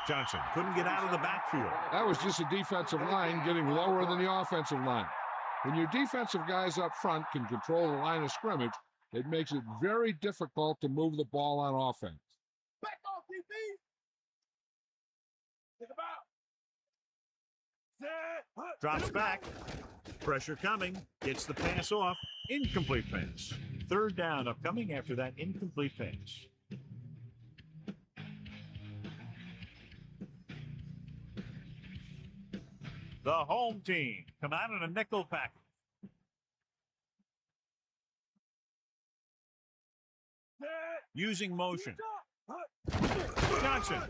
Johnson couldn't get out of the backfield. That was just a defensive line getting lower than the offensive line. When your defensive guys up front can control the line of scrimmage, it makes it very difficult to move the ball on offense. Back off, DB. Think about. Set. Drops back. Pressure coming. Gets the pass off. Incomplete pass. Third down upcoming after that incomplete pass. The home team come out in a nickel package. Using motion. Johnson.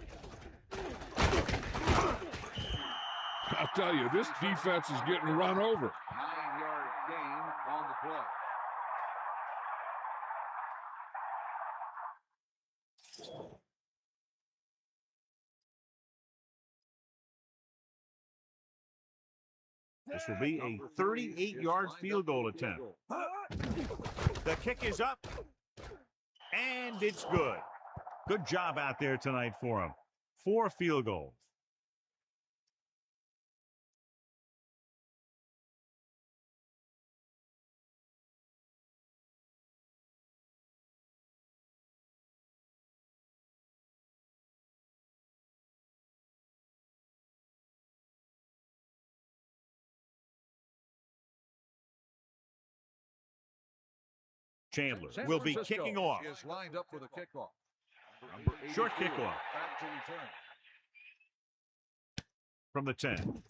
I'll tell you, this defense is getting run over. 9-yard gain on the play. This will be a 38-yard field goal attempt. The kick is up, and it's good. Good job out there tonight for him. 4 field goals. Chandler San will be Francisco kicking off. is lined up for the kickoff. Short 84 kickoff back to return. from the 10.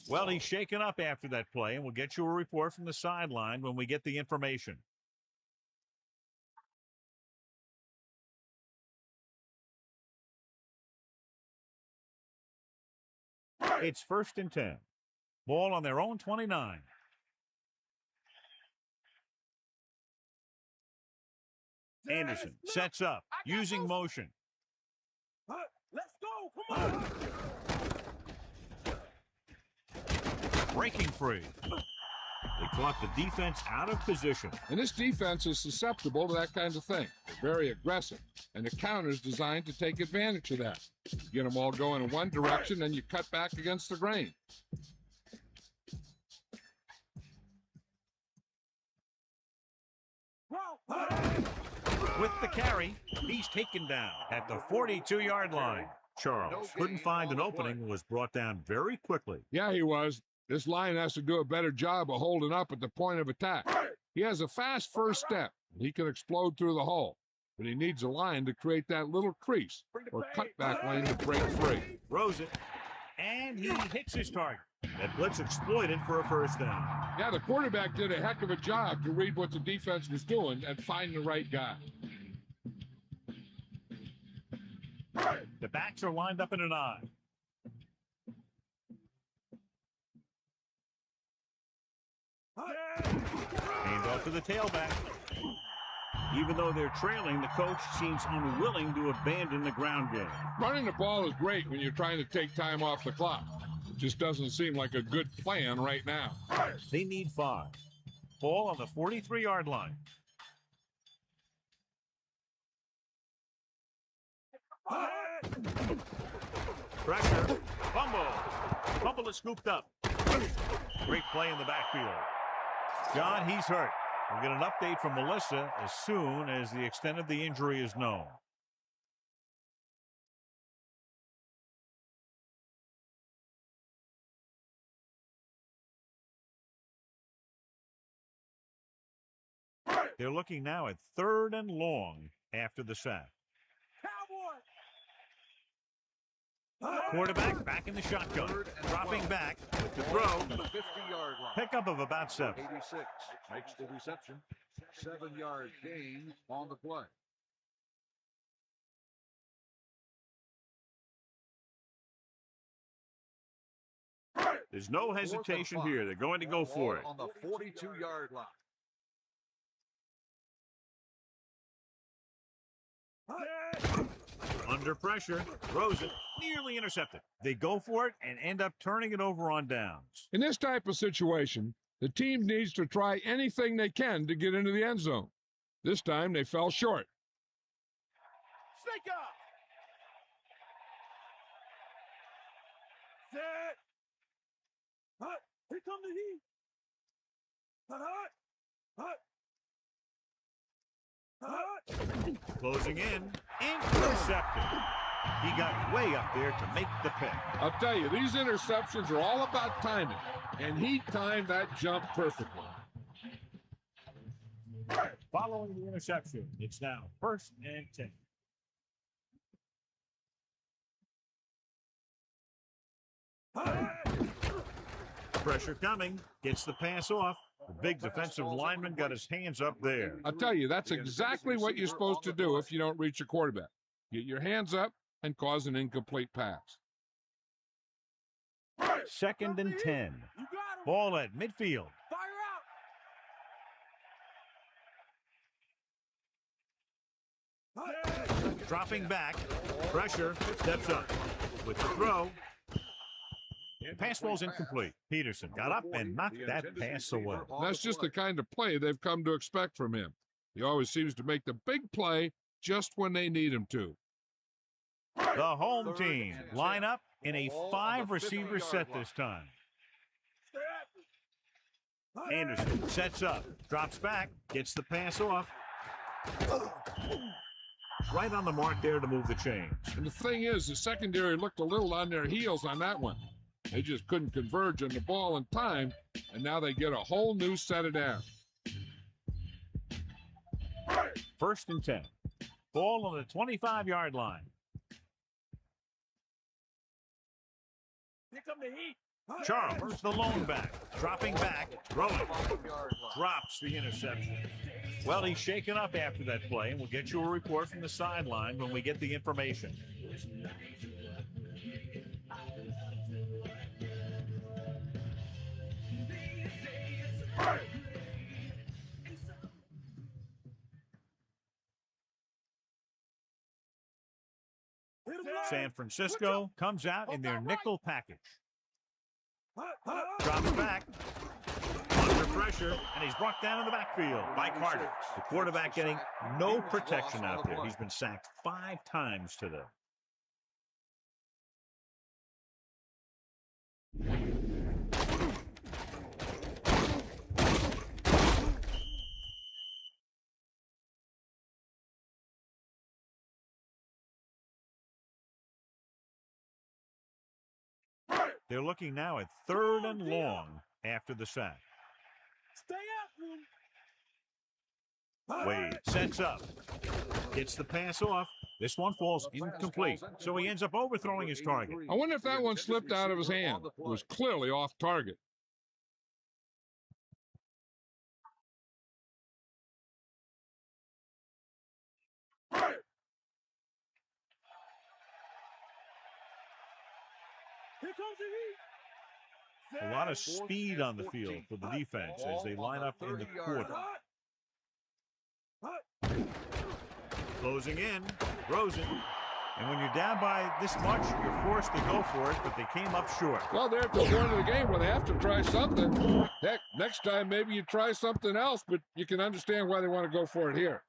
Well, he's shaken up after that play, and we'll get you a report from the sideline when we get the information. It's 1st and 10. Ball on their own 29. Anderson sets up, using motion. Let's go. Come on. Breaking free. They caught the defense out of position. And this defense is susceptible to that kind of thing. They're very aggressive, and the counter is designed to take advantage of that. You get them all going in one direction, then you cut back against the grain. With the carry, he's taken down at the 42-yard line. Charles couldn't find an opening, was brought down very quickly. Yeah, he was. This line has to do a better job of holding up at the point of attack. He has a fast first step. He can explode through the hole, but he needs a line to create that little crease or cutback lane to break free. Throws it, and he hits his target. That blitz exploited for a first down. Yeah, the quarterback did a heck of a job to read what the defense was doing and find the right guy. The backs are lined up in an I. Hand off to the tailback. Even though they're trailing, the coach seems unwilling to abandon the ground game. Running the ball is great when you're trying to take time off the clock. It just doesn't seem like a good plan right now. They need 5. Ball on the 43-yard line. Pressure. Fumble. Fumble is scooped up. Great play in the backfield. John, he's hurt. We'll get an update from Melissa as soon as the extent of the injury is known. They're looking now at 3rd and long after the sack. Quarterback back in the shotgun, dropping back with the throw. 50-yard line. Pickup of about 7. 86 makes the reception. 7-yard gain on the play. There's no hesitation here. They're going to go for it. On the 42-yard line. Under pressure, throws it, nearly intercepted. They go for it and end up turning it over on downs. In this type of situation, the team needs to try anything they can to get into the end zone. This time they fell short. Snake up. Set. Hut. Here come the heat. Hut, hut. Closing in, intercepted. He got way up there to make the pick. I'll tell you, these interceptions are all about timing, and he timed that jump perfectly. Following the interception, it's now 1st and 10. Pressure coming, gets the pass off. The big defensive lineman got his hands up there. I'll tell you, that's exactly what you're supposed to do if you don't reach a quarterback. Get your hands up and cause an incomplete pass. 2nd and 10. Ball at midfield. Dropping back. Pressure. Steps up. With the throw. The pass ball's incomplete. Peterson got up and knocked that pass away. That's just the kind of play they've come to expect from him. He always seems to make the big play just when they need him to. The home team line up in a 5-receiver set this time. Anderson sets up, drops back, gets the pass off. Right on the mark there to move the chains. And the thing is, the secondary looked a little on their heels on that one. They just couldn't converge on the ball in time, and now they get a whole new set of downs. 1st and 10. Ball on the 25-yard line. Here come the heat. Charles, the lone back, dropping back, throwing, drops the interception. Well, he's shaken up after that play, and we'll get you a report from the sideline when we get the information. San Francisco comes out in their nickel package. Drops back. Under pressure, and he's brought down in the backfield by Carter. The quarterback getting no protection out there. He's been sacked 5 times today. They're looking now at 3rd and long after the sack. Stay out, Wade sets up. Gets the pass off. This one falls incomplete, so he ends up overthrowing his target. I wonder if that one slipped out of his hand. It was clearly off target. Here comes the heat. A lot of speed on the field for the defense as they line up in the quarter. Closing in, throws it. And when you're down by this much, you're forced to go for it, but they came up short. Well, they're at the point of the game where they have to try something. Heck, next time maybe you try something else, but you can understand why they want to go for it here.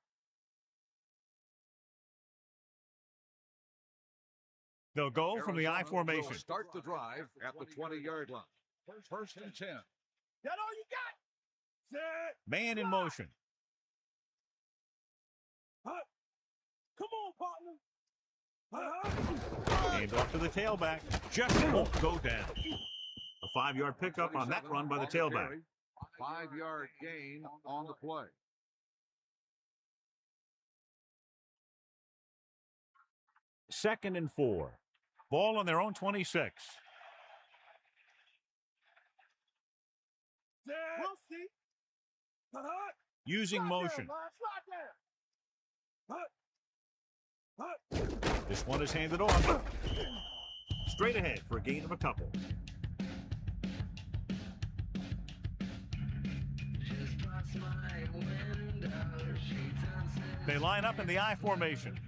They'll go from the I formation. Start the drive at the 20-yard line. 1st and 10. That all you got? Set. Man in motion. Come on, partner. Hand off to the tailback. Just won't go down. A 5-yard pickup on that run by the tailback. 5-yard gain on the play. Second and 4. Ball on their own 26. We'll see. Using motion. This one is handed off. Straight ahead for a gain of a couple. They line up in the I formation.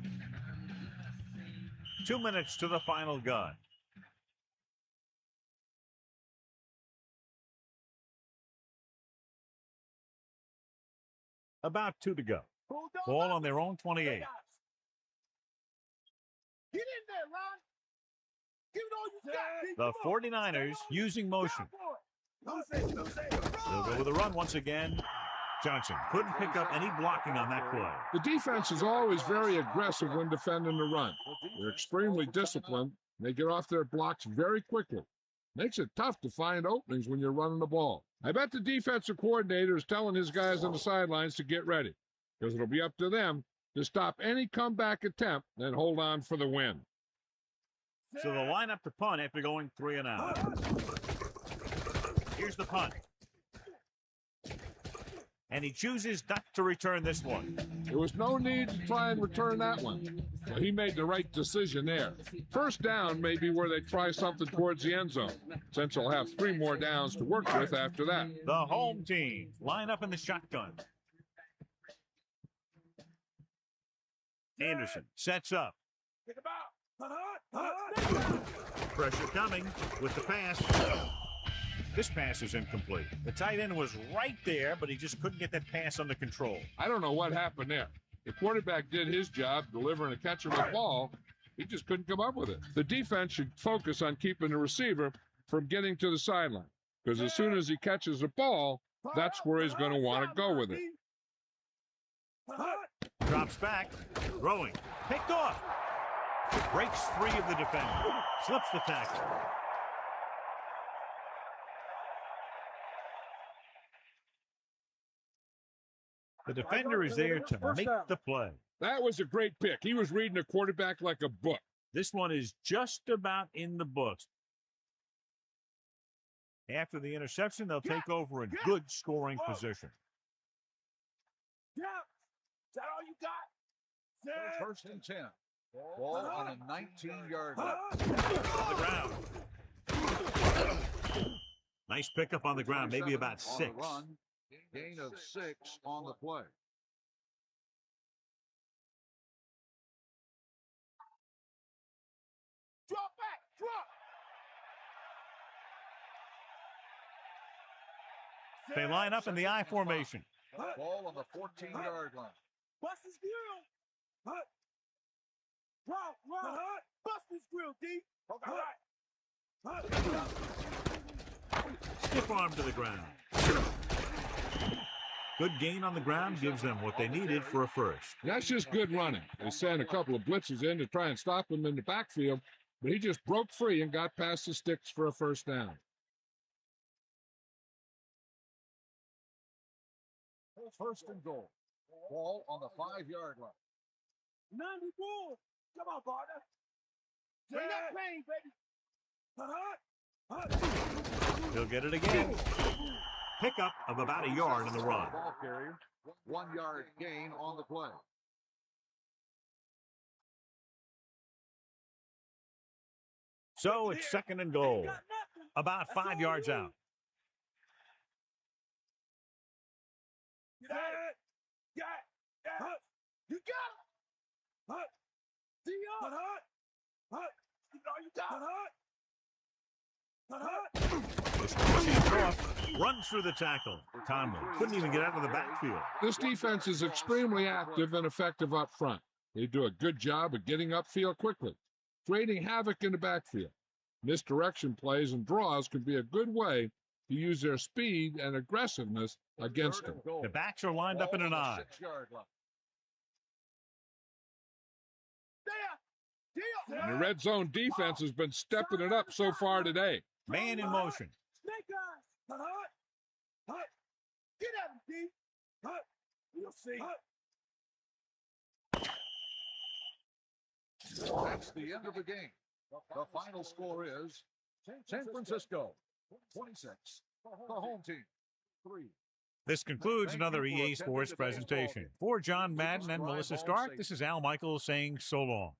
2 minutes to the final gun. About 2 to go. Ball on their own 28. Get in there, Ron. Give it all you got. The 49ers using motion. They'll go with a run once again. Johnson couldn't pick up any blocking on that play. The defense is always very aggressive when defending the run. They're extremely disciplined. They get off their blocks very quickly. Makes it tough to find openings when you're running the ball. I bet the defensive coordinator is telling his guys on the sidelines to get ready, because it'll be up to them to stop any comeback attempt and hold on for the win. So they'll line up to punt after going 3 and out. Here's the punt. And he chooses not to return this one. There was no need to try and return that one. So he made the right decision there. First down may be where they try something towards the end zone, since they'll have 3 more downs to work with after that. The home team line up in the shotgun. Anderson sets up. Pressure coming with the pass. This pass is incomplete. The tight end was right there, but he just couldn't get that pass under control. I don't know what happened there. The quarterback did his job delivering a catchable ball. He just couldn't come up with it. The defense should focus on keeping the receiver from getting to the sideline, because as soon as he catches the ball, that's where he's going to want to go with it. Drops back, throwing, picked off. Breaks free of the defender, slips the tackle. The defender is there to make the play. That was a great pick. He was reading the quarterback like a book. This one is just about in the books. After the interception, they'll take over in good scoring position. Yeah. Is that all you got? First and 10. Ball on a 19-yard line. On the ground. Nice pickup on the ground, maybe about 6. Gain of 6 on the play. Drop back, drop. They line up in the I formation. Ball on the 14-yard line. Bust his grill. Wow. Bust his grill, D. Stiff arm to the ground. Good gain on the ground gives them what they needed for a first. That's just good running. They sent a couple of blitzes in to try and stop him in the backfield, but he just broke free and got past the sticks for a first down. First and goal. Ball on the 5-yard line. 94. Come on, partner. Bring that pain, baby. He'll get it again. Pickup of about a yard on the run. Ball carrier. 1-yard gain on the play. So it's second and goal. About 5 yards out. You got it. This off, runs through the tackle. Tomlin couldn't even get out of the backfield. This defense is extremely active and effective up front. They do a good job of getting upfield quickly, creating havoc in the backfield. Misdirection plays and draws can be a good way to use their speed and aggressiveness against them. The backs are lined up in an I. And the red zone defense has been stepping it up so far today. Man in motion. Snake eyes. Get at him, D. We'll see. That's the end of the game. The final score is San Francisco 26. The home team 3. This concludes another EA Sports presentation. For John Madden and Melissa Stark, this is Al Michaels saying so long.